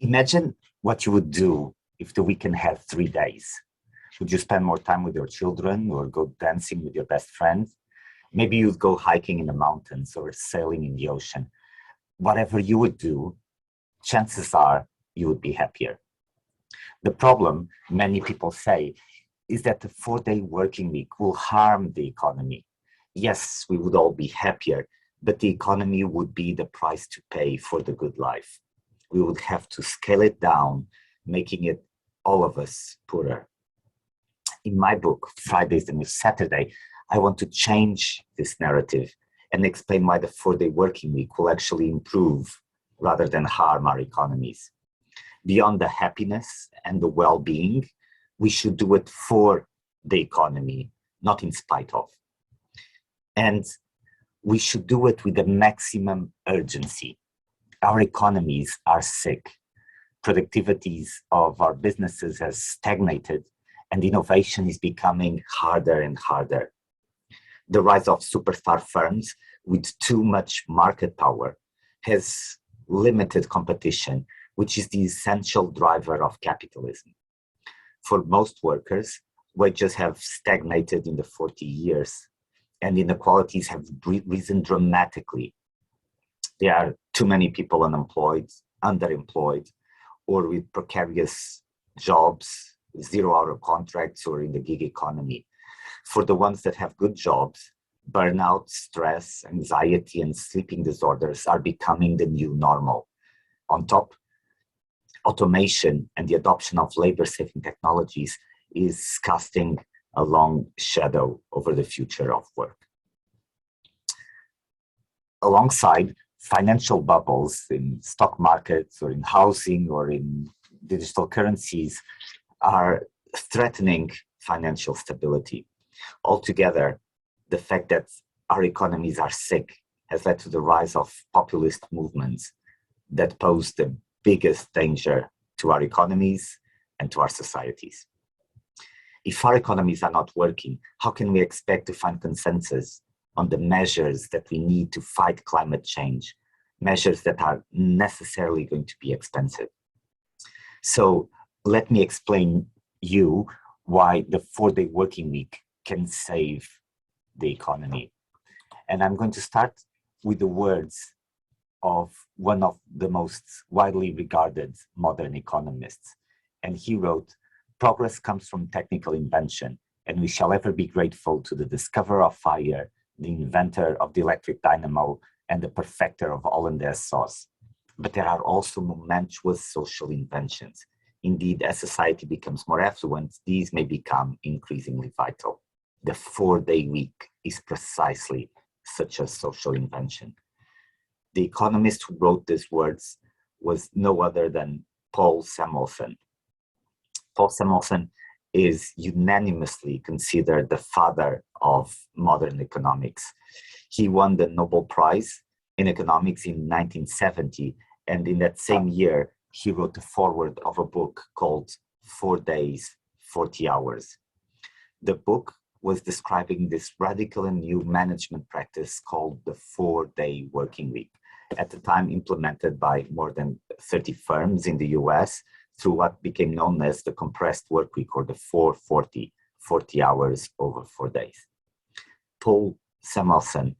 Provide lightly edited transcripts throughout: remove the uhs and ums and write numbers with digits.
Imagine what you would do if the weekend had 3 days. Would you spend more time with your children or go dancing with your best friend? Maybe you'd go hiking in the mountains or sailing in the ocean. Whatever you would do, chances are you would be happier. The problem, many people say, is that the 4-day working week will harm the economy. Yes, we would all be happier, but the economy would be the price to pay for the good life. We would have to scale it down, making it all of us poorer. In my book, Friday is the New Saturday, I want to change this narrative and explain why the 4-day working week will actually improve rather than harm our economies. Beyond the happiness and the well-being, we should do it for the economy, not in spite of. And we should do it with the maximum urgency. Our economies are sick. Productivities of our businesses has stagnated, and innovation is becoming harder and harder. The rise of superstar firms with too much market power has limited competition, which is the essential driver of capitalism. For most workers, wages have stagnated in the 40 years, and inequalities have risen dramatically. There are too many people unemployed, underemployed, or with precarious jobs, 0-hour contracts, or in the gig economy. For the ones that have good jobs, burnout, stress, anxiety, and sleeping disorders are becoming the new normal. On top, automation and the adoption of labor-saving technologies is casting a long shadow over the future of work. Alongside, financial bubbles in stock markets or in housing or in digital currencies are threatening financial stability. Altogether, the fact that our economies are sick has led to the rise of populist movements that pose the biggest danger to our economies and to our societies. If our economies are not working, how can we expect to find consensus on the measures that we need to fight climate change, measures that are necessarily going to be expensive? So let me explain you why the 4-day working week can save the economy. And I'm going to start with the words of one of the most widely regarded modern economists. And he wrote, "Progress comes from technical invention, and we shall ever be grateful to the discoverer of fire, the inventor of the electric dynamo, and the perfecter of hollandaise sauce. But there are also momentous social inventions. Indeed, as society becomes more affluent, these may become increasingly vital. The 4-day week is precisely such a social invention." The economist who wrote these words was no other than Paul Samuelson. Paul Samuelson is unanimously considered the father of modern economics. He won the Nobel Prize in economics in 1970, and in that same year, he wrote the foreword of a book called 4 Days, 40 Hours. The book was describing this radical and new management practice called the 4-day working week, at the time implemented by more than 30 firms in the US through what became known as the compressed work week, or the 440, 40 hours over 4 days. Paul Samuelson,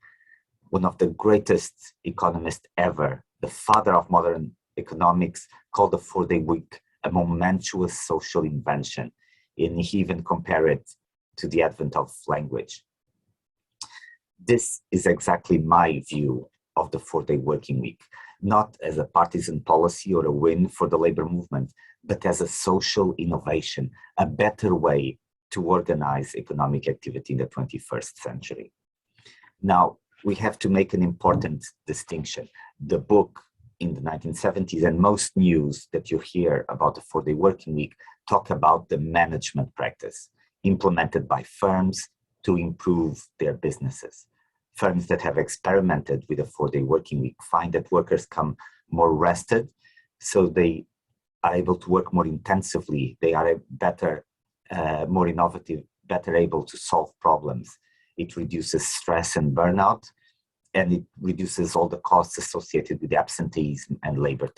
one of the greatest economists ever, the father of modern economics, called the 4-day week a momentous social invention, and he even compared it to the advent of language. This is exactly my view of the 4-day working week, not as a partisan policy or a win for the labor movement, but as a social innovation, a better way to organize economic activity in the 21st century. Now, we have to make an important distinction. The book in the 1970s and most news that you hear about the 4-day working week talk about the management practice implemented by firms to improve their businesses. Firms that have experimented with a 4-day working week find that workers come more rested, so they are able to work more intensively. They are better, more innovative, better able to solve problems. It reduces stress and burnout, and it reduces all the costs associated with absenteeism and labor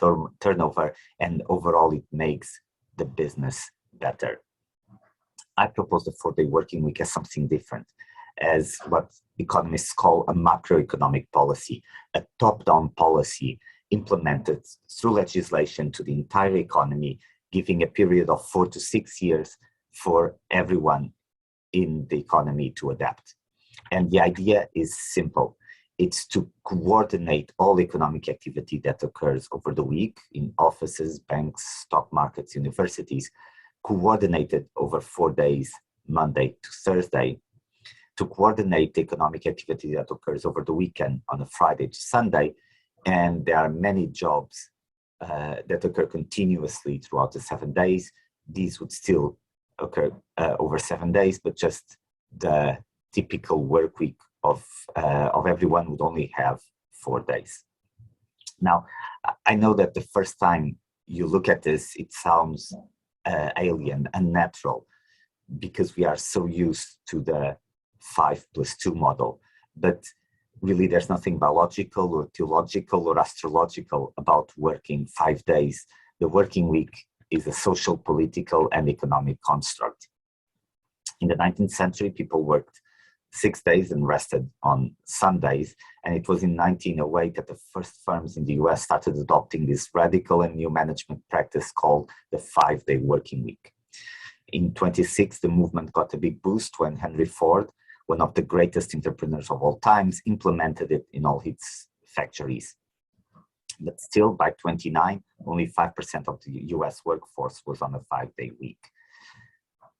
turnover, and overall it makes the business better. I propose the 4-day working week as something different, as what economists call a macroeconomic policy, a top-down policy implemented through legislation to the entire economy, giving a period of 4 to 6 years for everyone in the economy to adapt. And the idea is simple. It's to coordinate all economic activity that occurs over the week in offices, banks, stock markets, universities, coordinated over 4 days, Monday to Thursday, to coordinate the economic activity that occurs over the weekend on a Friday to Sunday. And there are many jobs that occur continuously throughout the 7 days. These would still occur over 7 days, but just the typical work week of everyone would only have 4 days. Now, I know that the first time you look at this, it sounds alien, unnatural, because we are so used to the 5+2 model. But really, there's nothing biological or theological or astrological about working 5 days. The working week is a social, political, and economic construct. In the 19th century, people worked 6 days and rested on Sundays. And it was in 1908 that the first firms in the US started adopting this radical and new management practice called the 5-day working week. In 26, the movement got a big boost when Henry Ford, one of the greatest entrepreneurs of all times, implemented it in all its factories. But still, by 29, only 5% of the US workforce was on a 5-day week.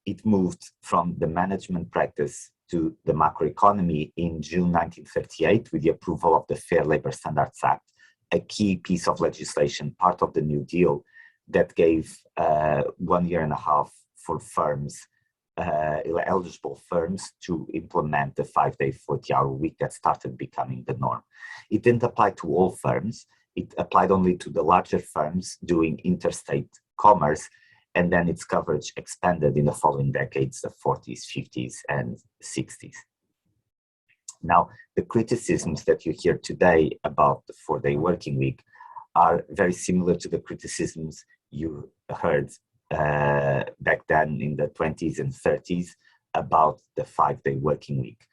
It moved from the management practice to the macroeconomy in June 1938 with the approval of the Fair Labor Standards Act, a key piece of legislation, part of the New Deal, that gave 1.5 years for firms, eligible firms, to implement the 5-day 40-hour week that started becoming the norm. It didn't apply to all firms. It applied only to the larger firms doing interstate commerce, and then its coverage expanded in the following decades, the 40s, 50s, and 60s. Now, the criticisms that you hear today about the 4-day working week are very similar to the criticisms you heard back then in the 20s and 30s about the 5-day working week.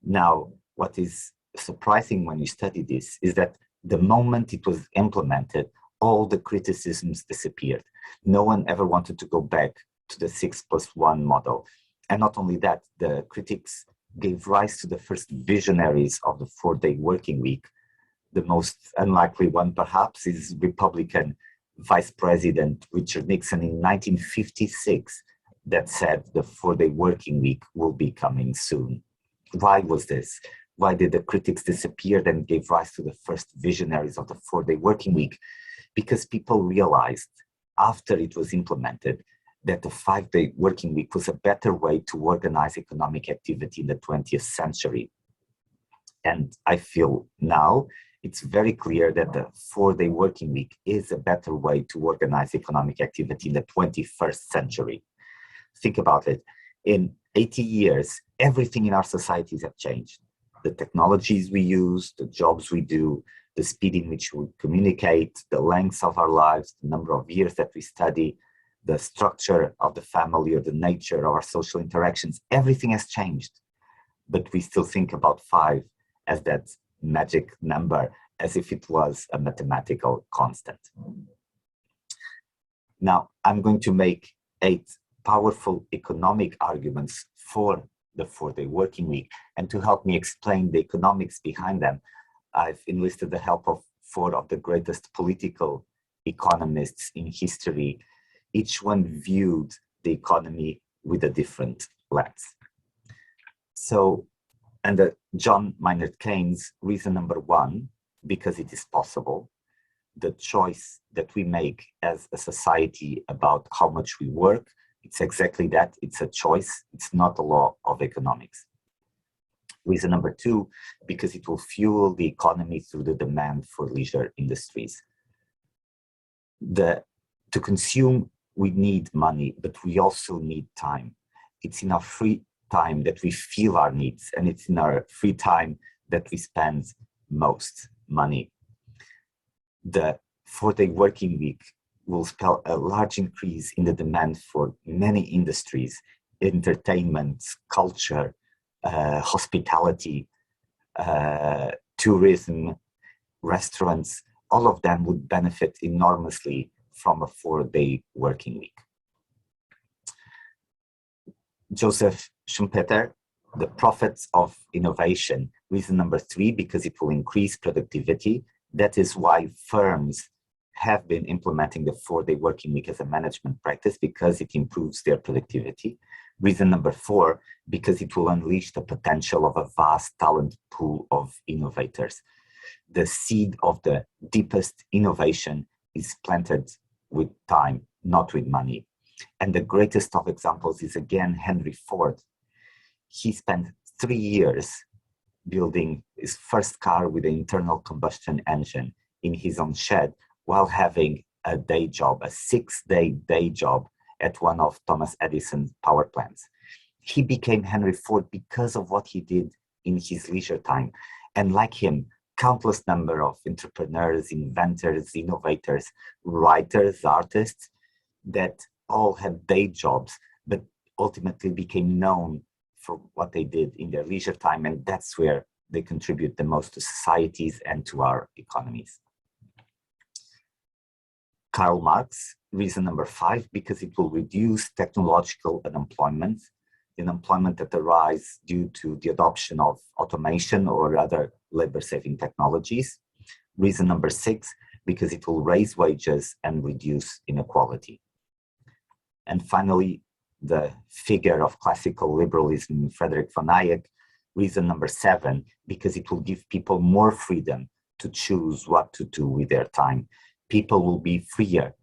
Now, what is surprising when you study this is that the moment it was implemented, all the criticisms disappeared. No one ever wanted to go back to the 6+1 model. And not only that, the critics gave rise to the first visionaries of the 4-day working week. The most unlikely one, perhaps, is Republican Vice President Richard Nixon in 1956 that said the 4-day working week will be coming soon. Why was this? Why did the critics disappear and gave rise to the first visionaries of the 4-day working week? Because people realized after it was implemented that the 5-day working week was a better way to organize economic activity in the 20th century. And I feel now it's very clear that the 4-day working week is a better way to organize economic activity in the 21st century. Think about it. In 80 years, everything in our societies have changed. The technologies we use, the jobs we do, the speed in which we communicate, the length of our lives, the number of years that we study, the structure of the family or the nature of our social interactions, everything has changed. But we still think about 5 as that magic number, as if it was a mathematical constant. Now, I'm going to make 8 powerful economic arguments for the 4-day working week. And to help me explain the economics behind them, I've enlisted the help of 4 of the greatest political economists in history. Each one viewed the economy with a different lens. So, under John Maynard Keynes, reason number 1, because it is possible, the choice that we make as a society about how much we work, it's exactly that, it's a choice, it's not a law of economics. Reason number 2, because it will fuel the economy through the demand for leisure industries. To consume, we need money, but we also need time. It's in our free time that we feel our needs, and it's in our free time that we spend most money. The 4-day working week will spell a large increase in the demand for many industries: entertainment, culture, hospitality, tourism, restaurants. All of them would benefit enormously from a 4-day working week. Joseph Schumpeter, the prophets of innovation. Reason number 3, because it will increase productivity. That is why firms have been implementing the 4-day working week as a management practice, because it improves their productivity. Reason number 4, because it will unleash the potential of a vast talent pool of innovators. The seed of the deepest innovation is planted with time, not with money. And the greatest of examples is again Henry Ford. He spent 3 years building his first car with an internal combustion engine in his own shed, while having a day job, a 6-day day job at one of Thomas Edison's power plants. He became Henry Ford because of what he did in his leisure time. And like him, countless number of entrepreneurs, inventors, innovators, writers, artists that all had day jobs, but ultimately became known for what they did in their leisure time. And that's where they contribute the most to societies and to our economies. Karl Marx, reason number 5, because it will reduce technological unemployment, unemployment that arises due to the adoption of automation or other labor-saving technologies. Reason number 6, because it will raise wages and reduce inequality. And finally, the figure of classical liberalism, Friedrich von Hayek, reason number 7, because it will give people more freedom to choose what to do with their time. People will be freer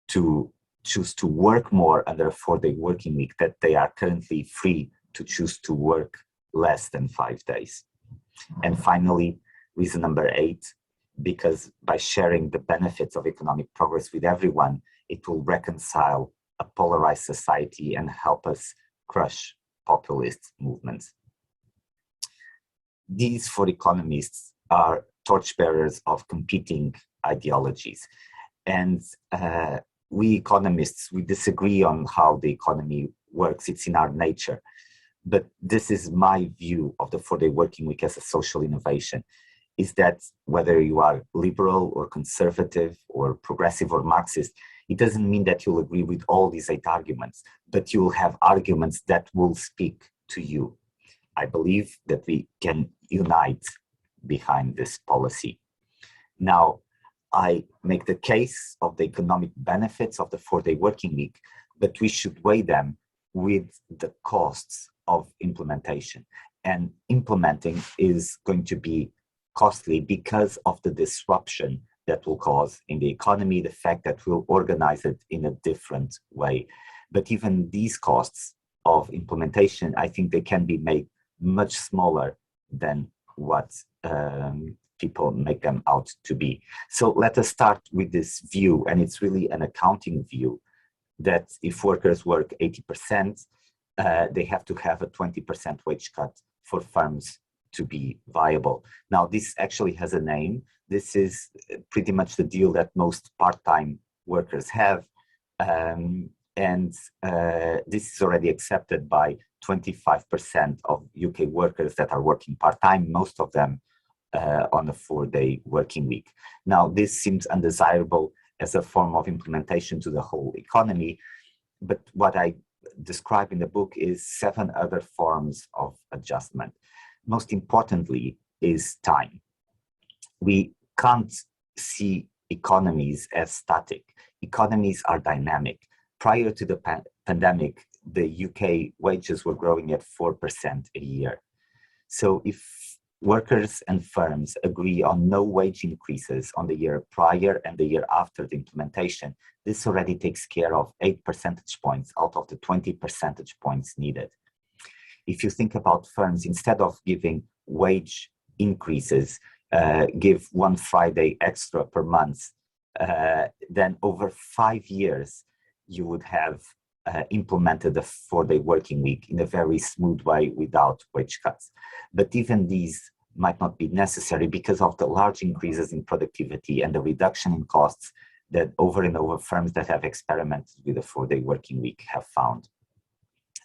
to choose to work more under a 4-day working week that they are currently free to choose to work less than 5 days. And finally, reason number 8, because by sharing the benefits of economic progress with everyone, it will reconcile a polarized society and help us crush populist movements. These 4 economists are torchbearers of competing ideologies. And we economists, we disagree on how the economy works. It's in our nature. But this is my view of the 4-day working week as a social innovation, is that whether you are liberal or conservative or progressive or Marxist, it doesn't mean that you'll agree with all these 8 arguments, but you will have arguments that will speak to you. I believe that we can unite behind this policy. Now, I make the case of the economic benefits of the 4-day working week, but we should weigh them with the costs of implementation. And implementing is going to be costly because of the disruption that will cause in the economy, the fact that we'll organize it in a different way. But even these costs of implementation, I think they can be made much smaller than what people make them out to be. So let us start with this view, and it's really an accounting view, that if workers work 80%, they have to have a 20% wage cut for firms to be viable. Now, this actually has a name. This is pretty much the deal that most part-time workers have. This is already accepted by 25% of UK workers that are working part-time, most of them on a 4-day working week. Now, this seems undesirable as a form of implementation to the whole economy, but what I describe in the book is 7 other forms of adjustment. Most importantly is time. We can't see economies as static. Economies are dynamic. Prior to the pandemic, the UK wages were growing at 4% a year. So if workers and firms agree on no wage increases on the year prior and the year after the implementation, this already takes care of 8 percentage points out of the 20 percentage points needed. If you think about firms, instead of giving wage increases, give 1 Friday extra per month, then over 5 years, you would have implemented a 4-day working week in a very smooth way without wage cuts. But even these might not be necessary because of the large increases in productivity and the reduction in costs that over and over firms that have experimented with a 4-day working week have found.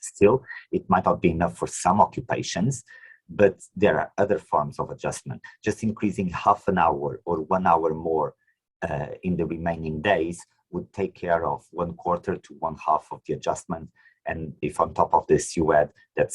Still, it might not be enough for some occupations, but there are other forms of adjustment. Just increasing half an hour or 1 hour more in the remaining days would take care of 1/4 to 1/2 of the adjustment. And if on top of this you add that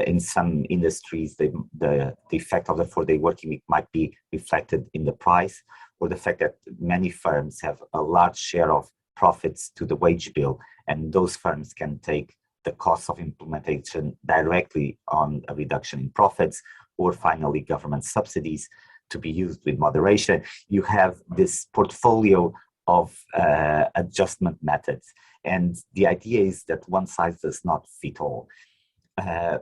in some industries, the effect of the 4-day working week might be reflected in the price, or the fact that many firms have a large share of profits to the wage bill, and those firms can take the cost of implementation directly on a reduction in profits, or finally government subsidies to be used with moderation. You have this portfolio of adjustment methods. And the idea is that one size does not fit all.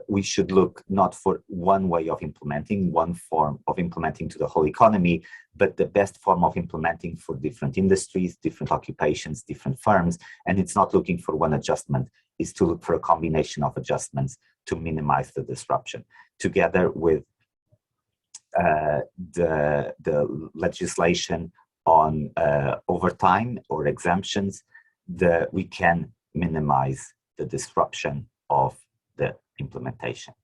We should look not for one way of implementing, one form of implementing to the whole economy, but the best form of implementing for different industries, different occupations, different firms. And it's not looking for one adjustment, it's to look for a combination of adjustments to minimize the disruption, together with the legislation on overtime or exemptions, we can minimize the disruption of the implementation.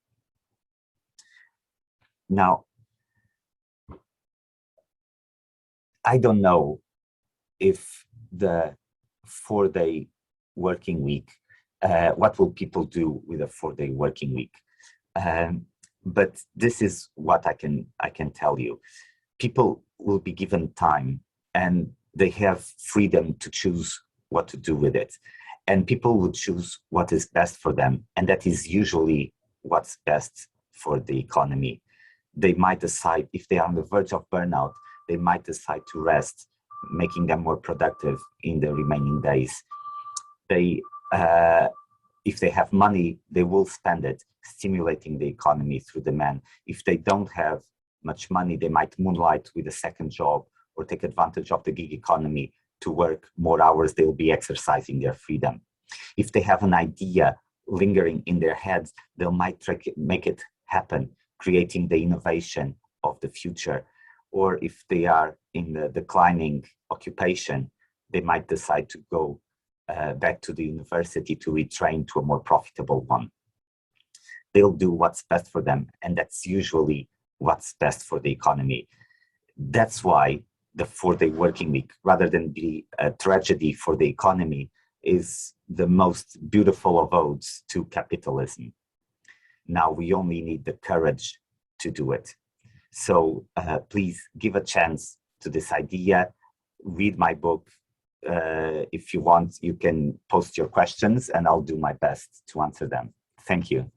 Now, I don't know if the 4-day working week, what will people do with a 4-day working week? But this is what I can tell you. People will be given time and they have freedom to choose what to do with it. And people will choose what is best for them. And that is usually what's best for the economy. They might decide, if they are on the verge of burnout, they might decide to rest, making them more productive in the remaining days. If they have money, they will spend it, stimulating the economy through demand. If they don't have much money, they might moonlight with a second job or take advantage of the gig economy to work more hours. They will be exercising their freedom. If they have an idea lingering in their heads, they might make it happen, creating the innovation of the future. Or if they are in the declining occupation, they might decide to go back to the university to retrain to a more profitable one. They'll do what's best for them, and that's usually what's best for the economy. That's why the 4-day working week, rather than be a tragedy for the economy, is the most beautiful of odes to capitalism. Now we only need the courage to do it. So please give a chance to this idea. Read my book. If you want, you can post your questions and I'll do my best to answer them. Thank you.